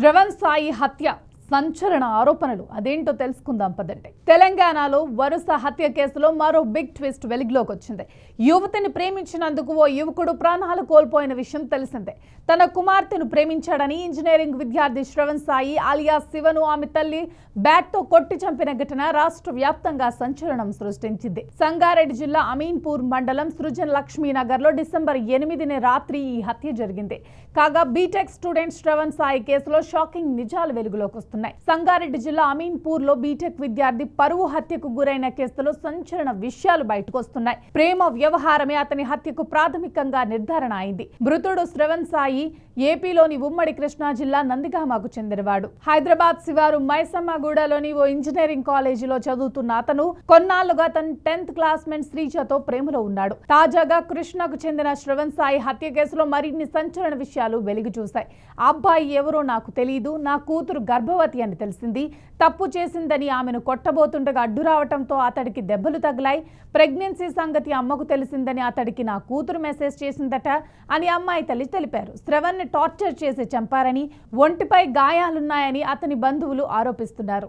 శ్రవణ్ సాయి హత్య సంచలన ఆరోపణలు అదేంటో తెలుసుకుందాం పదండి. తెలంగాణలో వరుస హత్య కేసులో మరో బిగ్ ట్విస్ట్ వెలుగులోకి వచ్చింది. యువతిని ప్రేమించినందుకు ఓ యువకుడు ప్రాణాలు కోల్పోయిన విషయం తెలిసిందే. తన కుమార్తెను ప్రేమించాడని ఇంజనీరింగ్ విద్యార్థి శ్రవణ్ సాయి అలియాస్ శివను ఆమె తల్లి బ్యాట్తో కొట్టి చంపిన ఘటన రాష్ట్ర వ్యాప్తంగా సంచలనం సృష్టించింది. సంగారెడ్డి జిల్లా అమీన్పూర్ మండలం సృజన్ లక్ష్మీనగర్లో డిసెంబర్ 8న రాత్రి ఈ హత్య జరిగింది. కాగా బీటెక్ స్టూడెంట్ శ్రవణ్ సాయి కేసులో షాకింగ్ నిజాలు వెలుగులోకి వస్తున్నాయి. సంగారెడ్డి జిల్లా అమీన్పూర్ లో బీటెక్ విద్యార్థి పరువు హత్యకు గురైన కేసులో సంచలన విషయాలు బయటకు వస్తున్నాయి. ప్రేమ వ్యవహారమే అతని హత్యకు ప్రాథమికంగా నిర్ధారణ అయింది. మృతుడు శ్రవణ్ సాయి ఏపీలోని ఉమ్మడి కృష్ణా జిల్లా నందిగామకు చెందినవాడు. హైదరాబాద్ శివారు మైసమ్మగూడలోని ఓ ఇంజనీరింగ్ కాలేజీలో చదువుతున్న అతను కొన్నాళ్లుగా తన 10th క్లాస్మేట్ శ్రీజతో ప్రేమలో ఉన్నాడు. తాజాగా కృష్ణకు చెందిన శ్రవణ్ సాయి హత్య కేసులో మరిన్ని సంచలన విషయాలు వెలుగు చూశాయి. ఆ అబ్బాయి ఎవరో నాకు తెలియదు, నా కూతురు గర్భవతి అని తెలిసింది. తప్పు చేసిందని ఆమెను కొట్టబోతుండగా అడ్డు రావడంతో అతడికి దెబ్బలు తగిలాయి. ప్రెగ్నెన్సీ సంగతి అమ్మకు తెలిసిందని అతడికి నా కూతురు మెసేజ్ చేసిందట అని అమ్మాయి తల్లి తెలిపారు. శ్రవణ్ని టార్చర్ చేసి చంపారని, ఒంటిపై గాయాలున్నాయని అతని బంధువులు ఆరోపిస్తున్నారు.